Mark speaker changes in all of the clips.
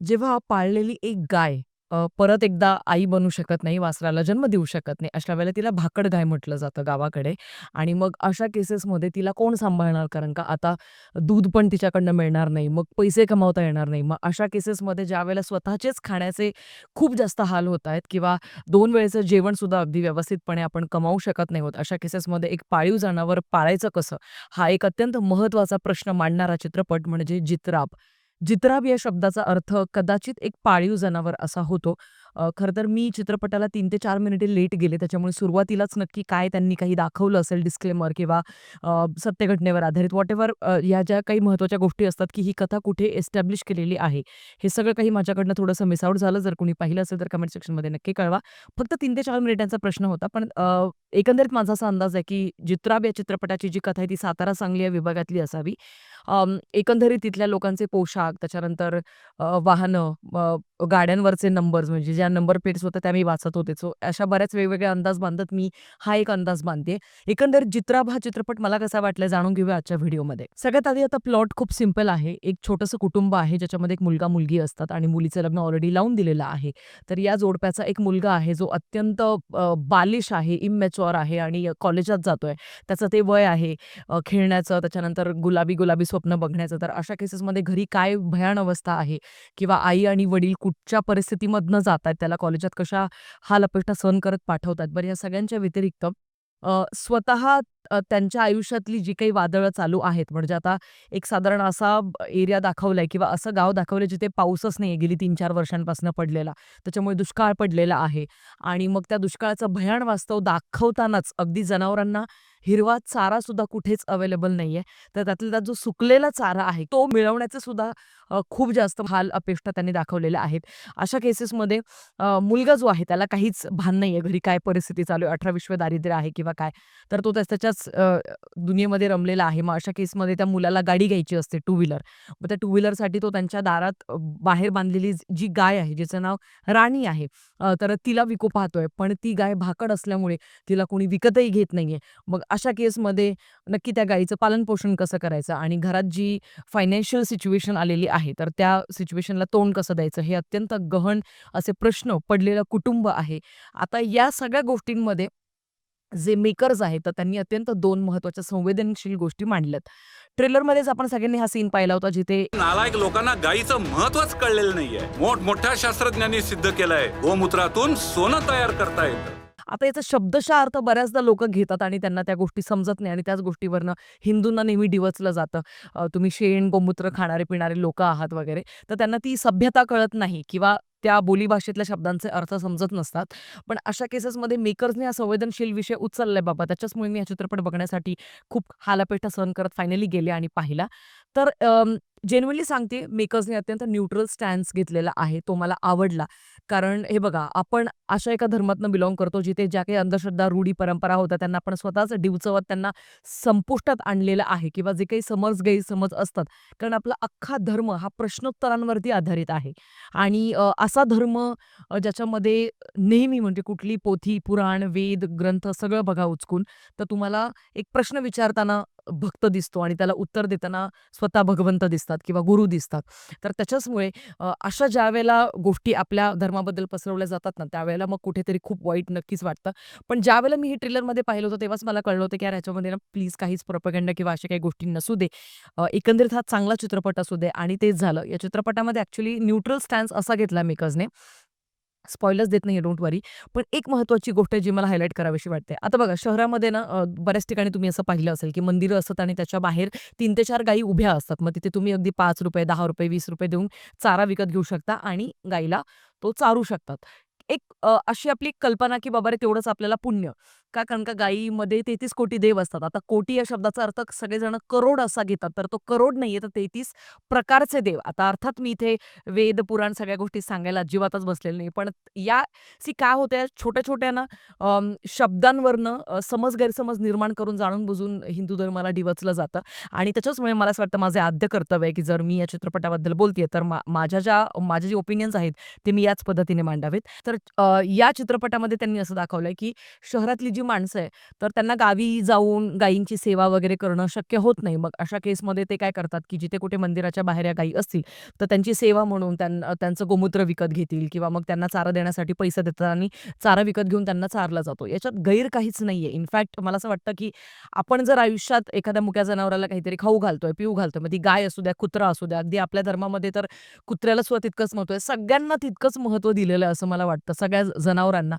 Speaker 1: जेव्हा पाळलेली एक गाय परत एकदा आई बनू शकत नाही, वासराला जन्म देऊ शकत नाही, अशा वेळेला तिला भाकड गाय म्हटलं जातं गावाकडे. आणि मग अशा केसेसमध्ये तिला कोण सांभाळणार? कारण का आता दूध पण तिच्याकडनं मिळणार नाही, मग पैसे कमावता येणार नाही. मग अशा केसेसमध्ये ज्यावेळेला स्वतःचेच खाण्याचे खूप जास्त हाल होत आहेत किंवा 2 वेळेचं जेवणसुद्धा अगदी व्यवस्थितपणे आपण कमावू शकत नाही आहोत. अशा केसेसमध्ये एक पाळीव जनावर पाळायचं कसं? हा एक अत्यंत महत्त्वाचा प्रश्न मांडणारा चित्रपट म्हणजे जित्राब. जित्राब या शब्दाचा अर्थ कदाचित एक पाळीव जनावर असा होतो. खरं तर मी चित्रपटाला 3 ते 4 मिनिटे लेट गेले. त्याच्यामुळे सुरुवातीलाच नक्की काय त्यांनी काही दाखवलं असेल डिस्क्लेमर किंवा सत्य घटनेवर आधारित व्हॉटएव्हर ह्या ज्या काही महत्त्वाच्या गोष्टी असतात, की ही कथा कुठे एस्टॅब्लिश केलेली आहे. हे सगळं काही माझ्याकडनं थोडंसं मिस आउट झालं. जर कोणी पाहिलं असेल तर कमेंट सेक्शनमध्ये नक्की कळवा. फक्त 3 ते 4 मिनिटांचा प्रश्न होता. पण एकंदरीत माझा असा अंदाज आहे, की जित्राब या चित्रपटाची जी कथा आहे ती सातारा, सांगली या विभागातली असावी. एकंदरीत तिथल्या लोकांचे पोशाख, त्याच्यानंतर वाहनं, गाड्यांवरचे नंबर्स म्हणजे ज्या नंबर प्लेट्स होत्या त्या मी वाचत होते. सो अशा बऱ्याच वेगवेगळे अंदाज बांधत मी हा एक अंदाज बांधते. एकंदरीत जित्राब हा चित्रपट मला कसा वाटला जाणून घेऊया आजच्या व्हिडिओमध्ये. सगळ्यात आधी आता प्लॉट खूप सिंपल आहे. एक छोटंसं कुटुंब आहे ज्याच्यामध्ये एक मुलगा-मुलगी असतात आणि मुलीचं लग्न ऑलरेडी लावून दिलेलं आहे. तर या जोडप्याचा एक मुलगा आहे जो अत्यंत बालिश आहे, इमॅच्युअर आहे आणि कॉलेजात जातोय. त्याचं ते वय आहे खेळण्याचं, त्याच्यानंतर गुलाबी-गुलाबी स्वप्न बघण्याचं. तर अशा केसेसमध्ये घरी काय भयाण अवस्था आहे किंवा आई आणि वडील कुठच्या परिस्थितीमधनं जातायत, त्याला कॉलेजात कशा हाल-अपेष्टा सहन करत पाठवतात. बरं या सगळ्यांच्या व्यतिरिक्त स्वतः त्यांच्या आयुष्यातली जी काही वादळं चालू आहेत, म्हणजे आता एक साधारण असा एरिया दाखवलाय किंवा असं गाव दाखवलंय जिथे पाऊसच नाहीये गेली 3-4 वर्षांपासून पडलेला. त्याच्यामुळे दुष्काळ पडलेला आहे आणि मग त्या दुष्काळाचं भयाण वास्तव दाखवतानाच अगदी जनावरांना हिरवा चारा सुद्धा कुठेच अवेलेबल नाहीये. तर त्यातला त्यात जो सुकलेला चारा आहे, तो मिळवण्याचे सुद्धा खूप जास्त हाल अपेष्टा त्यांनी दाखवलेल्या आहेत. अशा केसेसमध्ये मुलगा जो आहे त्याला काहीच भान नाहीये, घरी काय परिस्थिती चालू आहे, 18-20 दारिद्र्य आहे किंवा काय. तर तो त्याच्याच दुनियेमध्ये रमलेला आहे. मग अशा केसमध्ये त्या मुलाला गाडी घ्यायची असते टू व्हीलर. मग त्या टू व्हीलरसाठी तो त्यांच्या दारात बाहेर बांधलेली जी गाय आहे, जिचं नाव राणी आहे, तर तिला विकू पाहतोय. पण ती गाय भाकड असल्यामुळे तिला कोणी विकतही घेत नाहीये. मग अशा केसमध्ये नक्की त्या गायीचं पालनपोषण कसं करायचं आणि घरात जी फायनान्शियल सिच्युएशन आलेली आहे, तर त्या सिच्युएशनला तोंड कसं द्यायचं, हे अत्यंत गहन असे प्रश्न पडलेलं कुटुंब आहे. आता या सगळ्या गोष्टींमध्ये जे मेकर्स आहेत, तर त्यांनी अत्यंत 2 महत्त्वाच्या संवेदनशील गोष्टी मांडल्यात. ट्रेलरमध्येच आपण सगळ्यांनी हा सीन पाहिला होता जिथे
Speaker 2: नालायक लोकांना गायीचं महत्वच कळलेलं नाहीये. मोठमोठ्या शास्त्रज्ञांनी सिद्ध केलंय गोमूत्रातून सोनं तयार करता येतं.
Speaker 1: आता याचा शब्दशः अर्थ बऱ्याचदा लोकं घेतात आणि त्यांना त्या गोष्टी समजत नाही आणि त्याच गोष्टीवरनं हिंदूंना नेहमी डिवचलं जातं. तुम्ही शेण, गोमूत्र खाणारे पिणारे लोकं आहात वगैरे. तर त्यांना ती सभ्यता कळत नाही किंवा त्या बोलीभाषेतल्या शब्दांचे अर्थ समजत नसतात. पण अशा केसेसमध्ये मेकर्सने हा संवेदनशील विषय उचललाय बाबा. त्याच्याचमुळे मी हा चित्रपट बघण्यासाठी खूप हालापेटा सहन करत फायनली गेले आणि पाहिला. तर जेन्युइनली सांगते मेकर्सने अत्यंत न्यूट्रल स्टॅन्स घेतलेला आहे. तो मला आवडला. कारण हे बघा, आपण अशा एका धर्मातनं बिलॉन्ग करतो, जिथे ज्या काही अंधश्रद्धा, रूढी, परंपरा होत्या, त्यांना आपण स्वतःच डिवचवत त्यांना संपुष्टात आणलेलं आहे किंवा जे काही समज, गैरसमज असतात. कारण आपला अख्खा धर्म हा प्रश्नोत्तरांवरती आधारित आहे आणि असा धर्म ज्याच्यामध्ये नेहमी म्हणजे कुठली पोथी, पुराण, वेद, ग्रंथ सगळं बघा उचकून, तर तुम्हाला एक प्रश्न विचारताना भक्त दिसतो आणि त्याला उत्तर देताना स्वतः भगवंत दिसतात किंवा गुरु दिसतात. तर त्याच्याचमुळे अशा ज्यावेळेला गोष्टी आपल्या धर्माबद्दल पसरवल्या जातात ना, त्यावेळेला मग कुठेतरी खूप वाईट नक्कीच वाटतं. पण ज्यावेळेला मी हे ट्रेलरमध्ये पाहिलं होतं, तेव्हाच मला कळलं होतं, की यार ह्याच्यामध्ये ना प्लीज काहीच प्रोपगंडा किंवा अशा काही गोष्टी नसू दे. एकंदरीत हा चांगला चित्रपट असू दे आणि तेच झालं. या चित्रपटामध्ये ॲक्चुअली न्यूट्रल स्टॅन्स असा घेतला मेकर्सने. स्पॉइलर्स देत नाहीये, डोंट वरी. पण एक महत्त्वाची गोष्ट आहे जी मला हायलाइट करावीशी वाटते. आता बघा शहरामध्ये ना बऱ्याच ठिकाणी तुम्ही असं पाहिलं असेल, की मंदिरं असतात आणि त्याच्या बाहेर 3 ते 4 गायी उभ्या असतात. मग तिथे तुम्ही अगदी ₹5, ₹10, ₹20 देऊन चारा विकत घेऊ शकता आणि गाईला तो चारू शकतात. एक अशी आपली एक कल्पना, की बाबा रे तेवढंच आपल्याला पुण्य. का? कारण का गायीमध्ये 33 कोटी देव असतात. आता कोटी या शब्दाचा अर्थ सगळेजण करोड असा घेतात. तर तो करोड नाहीये, तर 33 प्रकारचे देव. आता अर्थात मी इथे वेद, पुराण सगळ्या गोष्टी सांगायला अजिबातच बसलेले नाही. पण या काय होतंय छोट्या-छोट्या ना शब्दांवरनं समज गैरसमज निर्माण करून जाणून-बुजून हिंदू धर्माला डिवचलं जातं आणि त्याच्याचमुळे मला असं वाटतं माझे आद्य कर्तव्य आहे, की जर मी या चित्रपटाबद्दल बोलतेय तर माझ्या जे ओपिनियन्स आहेत ते मी याच पद्धतीने मांडावेत. तर तर या चित्रपटामध्ये त्यांनी असं दाखवलंय, की शहरातली जी माणसं आहे, तर त्यांना गावी जाऊन गायींची सेवा वगैरे करणं शक्य होत नाही. मग अशा केसमध्ये ते काय करतात, की जिथे कुठे मंदिराच्या बाहेर या गायी असतील, तर त्यांची सेवा म्हणून त्यांचं गोमूत्र विकत घेतील किंवा मग त्यांना चारा देण्यासाठी पैसे देतात आणि चारा विकत घेऊन त्यांना चारला जातो. याच्यात गैर काहीच नाहीये. इनफॅक्ट मला असं वाटतं, की आपण जर आयुष्यात एखाद्या मुक्या जनावराला काहीतरी खाऊ घालतोय, पिऊ घालतोय, मग ती गाय असू द्या, कुत्रा असू द्या, अगदी आपल्या धर्मामध्ये तर कुत्र्याला सुद्धा तितकंच महत्त्व आहे. सगळ्यांना तितकंच महत्त्व दिलेलं आहे असं मला वाटतं, सगळ्या जनावरांना.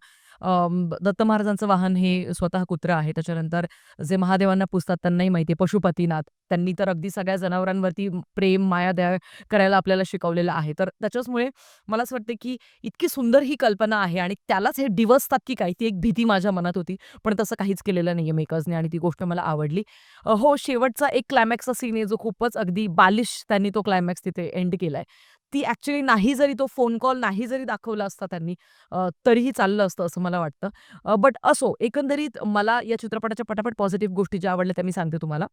Speaker 1: दत्त महाराजांचं वाहन हे स्वतः कुत्रं आहे. त्याच्यानंतर जे महादेवांना पूजतात त्यांनाही माहिती आहे पशुपतीनाथ. त्यांनी तर अगदी सगळ्या जनावरांवरती प्रेम, माया, दया करायला आपल्याला शिकवलेलं आहे. तर त्याच्याचमुळे मला असं वाटतं, की इतकी सुंदर ही कल्पना आहे आणि त्यालाच हे डिवचतात की काय, ती एक भीती माझ्या मनात होती. पण तसं काहीच केलेलं नाहीये मेकर्सने आणि ती गोष्ट मला आवडली. हो, शेवटचा एक क्लायमॅक्सचा सीन आहे जो खूपच अगदी बालिश त्यांनी तो क्लायमॅक्स तिथे एंड केलाय. ती ॲक्चुअली नाही जरी तो फोन कॉल नाही जरी दाखवला असता त्यांनी तरीही चाललं असतं असं मला वाटतं. बट असो एकंदरीत मला या चित्रपटाच्या पटापट पॉझिटिव्ह गोष्टी ज्या आवडल्या त्या मी सांगते तुम्हाला.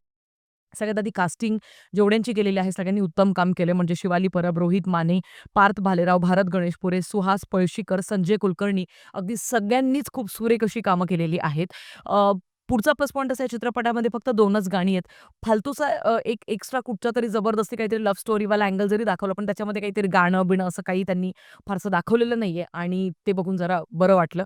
Speaker 1: सगळ्यात आधी कास्टिंग जेवढ्यांची केलेली आहे सगळ्यांनी उत्तम काम केलं म्हणजे शिवाली परब, रोहित माने, पार्थ भालेराव, भारत गणेशपुरे, सुहास पळशीकर, संजय कुलकर्णी अगदी सगळ्यांनीच खूप सुरेख अशी कामं केलेली आहेत. पुढचा प्लस पॉइंट असा आहे चित्रपटामध्ये फक्त 2च गाणी आहेत. फालतूचा एक एक्स्ट्रा कुठच्यातरी जबरदस्ती काहीतरी लव्ह स्टोरीवाला अँगल जरी दाखवला पण त्याच्यामध्ये काहीतरी गाणं-बिणं असं काही त्यांनी फारसं दाखवलेलं नाहीये आणि ते बघून जरा बरं वाटलं.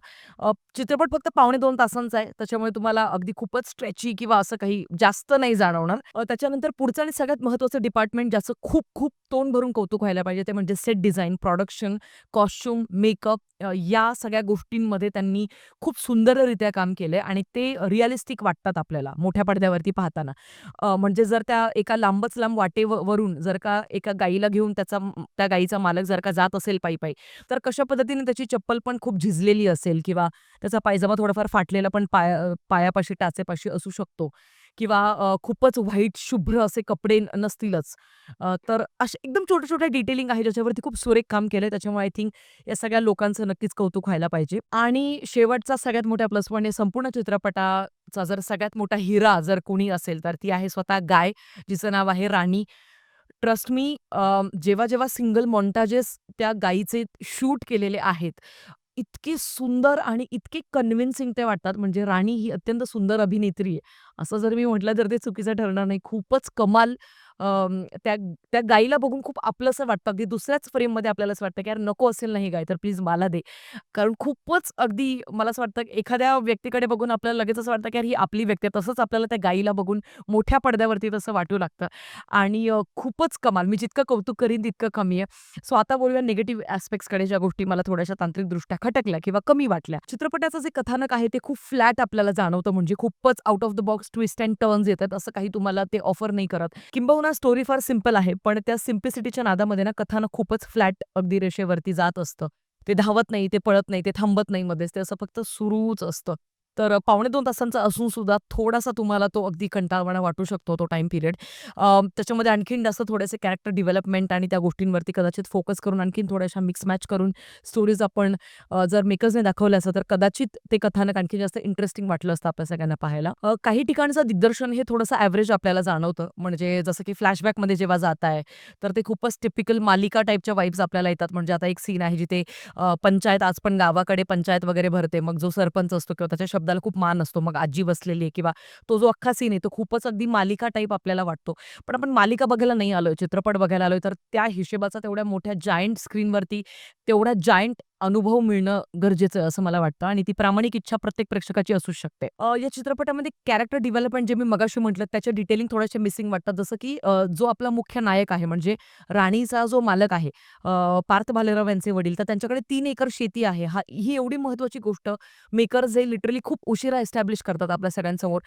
Speaker 1: चित्रपट फक्त पावणे 2 तासांचा आहे. त्याच्यामुळे तुम्हाला अगदी खूपच स्ट्रेची किंवा असं काही जास्त नाही जाणवणार. त्याच्यानंतर पुढचं आणि सगळ्यात महत्त्वाचं डिपार्टमेंट ज्याचं खूप तोंड भरून कौतुक व्हायला पाहिजे ते म्हणजे set design, production, costume, makeup या सगळ्या गोष्टींमध्ये त्यांनी खूप सुंदररित्या काम केलंय आणि ते रिअलिस्टिक वाटतात आपल्याला मोठ्या पडद्यावरती पाहताना. म्हणजे जर त्या एका लांबच लांब वरून जर का एका गाईला घेऊन त्या गाईचा मालक जर का जात असेल पायी-पायी, तर कशा पद्धतीने त्याची चप्पल पण खूप झिजलेली असेल किंवा त्याचा पायजामा थोडाफार फाटलेला पण पायापाशी, टाचेपाशी असू शकतो किंवा खूपच व्हाईट शुभ्र असे कपडे नसतीलच. तर असे एकदम छोट्या-छोट्या डिटेलिंग आहे ज्याच्यावरती खूप सुरेख काम केलंय. त्याच्यामुळे आय थिंक या सगळ्या लोकांचं नक्कीच कौतुक व्हायला पाहिजे. आणि शेवटचा सगळ्यात मोठा प्लस पॉइंट संपूर्ण चित्रपटाचा जर सगळ्यात मोठा हिरा जर कोणी असेल तर ती आहे स्वतः गाय, जिचं नाव आहे राणी. ट्रस्ट मी जेव्हा सिंगल मॉन्टाजेस त्या गायीचे शूट केलेले आहेत, इतके सुंदर आणि इतके कन्विन्सिंग ते वाटतात. म्हणजे राणी ही अत्यंत सुंदर अभिनेत्री आहे. असं जर मी म्हटलं तर ते चुकीचं ठरणार नाही. खूपच कमाल त्या त्या गाईला बघून खूप आपलंसं वाटतं. अगदी दुसऱ्याच फ्रेममध्ये आपल्याला असं वाटतं, की यार नको असेल ना ही गाय, तर प्लीज मला दे. कारण खूपच अगदी मला असं वाटतं, की एखाद्या व्यक्तीकडे बघून आपल्याला लगेच असं वाटतं, की यार ही आपली व्यक्ती आहे. तसंच आपल्याला त्या गाईला बघून मोठ्या पडद्यावरती तसं वाटू लागतं आणि खूपच कमाल. मी जितकं कौतुक करीन तितकं कमी आहे. सो आता बोलूया निगेटिव्ह ॲस्पेक्ट्सकडे ज्या गोष्टी मला थोड्याशा तांत्रिकदृष्ट्या खटकल्या किंवा कमी वाटल्या. चित्रपटाचं जे कथानक आहे ते खूप फ्लॅट आपल्याला जाणवतं म्हणजे खूपच out of the box twist and turns येतात असं काही तुम्हाला ते ऑफर नाही करत. किंबहुना स्टोरी फार सिंपल आहे, पण त्या सिम्प्लिसिटीच्या नादामध्ये ना कथानक खूपच फ्लॅट अगदी रेषेवरती जात असतं. ते धावत नाही, ते पळत नाही, ते थांबत नाही मध्येच. ते असं फक्त सुरूच असतं. तर पावणे 2 तासांचा असून सुद्धा थोडासा तुम्हाला तो अगदी कंटाळवाणा वाटू शकतो तो टाईम पिरियड. त्याच्यामध्ये आणखीन जास्त थोडेसे कॅरेक्टर डेव्हलपमेंट आणि त्या गोष्टींवरती कदाचित फोकस करून आणखीन थोड्याशा मिक्स मॅच करून स्टोरीज आपण जर मेकर्सने दाखवल्या असतं, तर कदाचित ते कथानक आणखी जास्त इंटरेस्टिंग वाटलं असतं आपल्या सगळ्यांना पाहायला. काही ठिकाणचं दिग्दर्शन हे थोडंसं ॲव्हरेज आपल्याला जाणवतं. म्हणजे जसं की फ्लॅशबॅकमध्ये जेव्हा जाताय, तर ते खूपच टिपिकल मालिका टाइपच्या वाइब्स आपल्याला येतात. म्हणजे आता एक सीन आहे जिथे पंचायत आज पण गावाकडे पंचायत वगैरे भरते. मग जो सरपंच असतो किंवा त्याच्या शब्दाला खूप मान असतो. मग आजी बसलेली आहे किंवा तो जो अख्खा सीन आहे, तो खूपच अगदी मालिका टाइप आपल्याला वाटतो. पण आपण मालिका बघायला नाही आलोय, चित्रपट बघायला आलोय, तर त्या हिशोबाचा तेवढ्या मोठ्या जायंट स्क्रीनवरती तेवढा जायंट अनुभव मिळणं गरजेचं आहे, असं मला वाटतं आणि ती प्रामाणिक इच्छा प्रत्येक प्रेक्षकाची असू शकते. या चित्रपटामध्ये कॅरेक्टर डेव्हलपमेंट जे मी मगाशी म्हटलं, त्याच्या डिटेलिंग थोड्याशा मिसिंग वाटतात. जसं की जो आपला मुख्य नायक आहे, म्हणजे राणीचा जो मालक आहे, पार्थ भालेराव यांचे वडील, तर त्यांच्याकडे 3 एकर शेती आहे. ही एवढी महत्त्वाची गोष्ट मेकर्स हे लिटरली खूप उशिरा एस्टॅब्लिश करतात आपल्या सगळ्यांसमोर.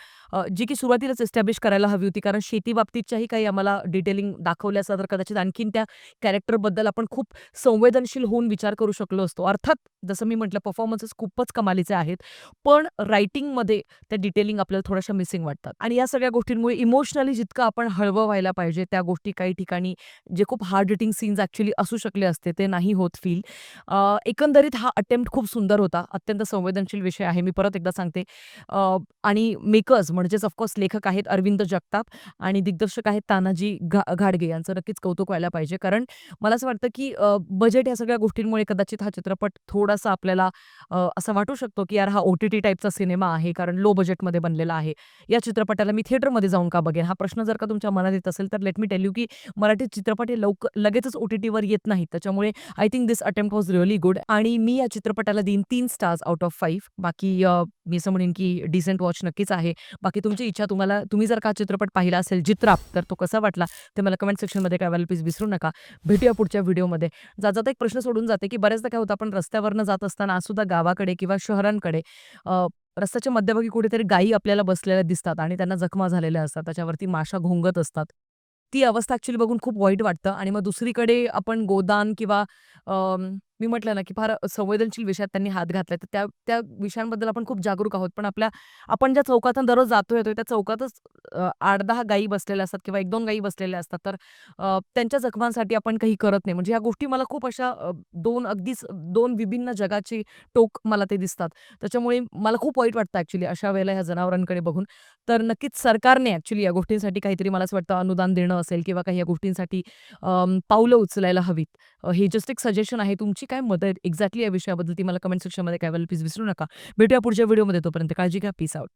Speaker 1: जी की सुरुवातीलाच एस्टॅब्लिश करायला हवी होती. कारण शेती बाबतीतच्याही काही आम्हाला डिटेलिंग दाखवल्या असत्या, तर कदाचित आणखीन त्या कॅरेक्टरबद्दल आपण खूप संवेदनशील होऊन विचार करू शकलो असतो. अर्थात जसं मी म्हटलं परफॉर्मन्सेस खूपच कमालीचे आहेत. पण रायटिंगमध्ये त्या डिटेलिंग आपल्याला थोड्याशा मिसिंग वाटतात आणि या सगळ्या गोष्टींमुळे इमोशनली जितकं आपण हळवं व्हायला पाहिजे, त्या गोष्टी काही ठिकाणी जे खूप हार्ड हिटिंग सीन्स ॲक्चुअली असू शकले असते, ते नाही होत फील. एकंदरीत हा अटेम्प्ट खूप सुंदर होता. अत्यंत संवेदनशील विषय आहे. मी परत एकदा सांगते. आणि मेकर्स म्हणजेच ऑफकोर्स लेखक आहेत अरविंद जगताप आणि दिग्दर्शक आहेत तानाजी घाडगे यांचं नक्कीच कौतुक व्हायला पाहिजे. कारण मला असं वाटतं, की बजेट या सगळ्या गोष्टी गोष्टींमुळे कदाचित हा चित्रपट थोडासा आपल्याला असं वाटू शकतो, की यार हा ओ-टी-टी टाइपचा सिनेमा आहे, कारण लो बजेटमध्ये बनलेला आहे. या चित्रपटाला मी थिएटरमध्ये जाऊन का बघेन? हा प्रश्न जर का तुमच्या मनात येत असेल, तर लेट मी टेल यू, की मराठी चित्रपट हे लगेचच ओ-टी-टीवर येत नाहीत. त्याच्यामुळे I think this attempt was really good आणि मी या चित्रपटाला देईन 3 स्टार्स आउट ऑफ 5. बाकी मी असं म्हणेन, की डिसेंट वॉच नक्कीच आहे. बाकी तुमची इच्छा तुम्ही जर का हा चित्रपट पाहिला असेल जित्राप, तर तो कसा वाटला ते मला कमेंट सेक्शनमध्ये कळवायला प्लीज विसरू नका. भेटूया पुढच्या व्हिडिओमध्ये. जाता एक प्रश्न सोडून जाते, की बऱ्याचदा काय होतं आपण रस्त्यावरनं जात असताना आज सुद्धा गावाकडे किंवा शहरांकडे अ, रस्त्याच्या मध्यभागी कुठेतरी गायी आपल्याला बसलेल्या दिसतात आणि त्यांना जखमा झालेल्या असतात. त्याच्यावरती माशा घोंगत असतात. ती अवस्था ॲक्चुअली बघून खूप वाईट वाटतं आणि मग दुसरीकडे आपण गोदान किंवा मी म्हटलं ना, की फार संवेदनशील विषयात त्यांनी हात घातलाय. तर त्या त्या विषयांबद्दल आपण खूप जागरूक आहोत. पण आपण ज्या चौकातून दररोज जातो येतोय त्या चौकातच 8-10 गायी बसलेल्या असतात किंवा 1-2 गायी बसलेल्या असतात. तर त्यांच्या जखमांसाठी आपण काही करत नाही. म्हणजे ह्या गोष्टी मला खूप अशा 2 विभिन्न जगाची टोक मला ते दिसतात. त्याच्यामुळे मला खूप वाईट वाटतं ॲक्चुअली अशा वेळेला ह्या जनावरांकडे बघून. तर नक्कीच सरकारने ॲक्चुअली या गोष्टींसाठी काहीतरी मला असं वाटतं अनुदान देणं असेल किंवा काही या गोष्टींसाठी पावलं उचलायला हवीत. हे जस्ट एक सजेशन आहे. तुमची काय मत आहे एक्झॅक्टली या विषयाबद्दल ती मला कमेंट सेक्शनमध्ये कळवायला प्लीज विसरू नका. भेटूया पुढच्या व्हिडिओमध्ये. तोपर्यंत काळजी घ्या. Peace out.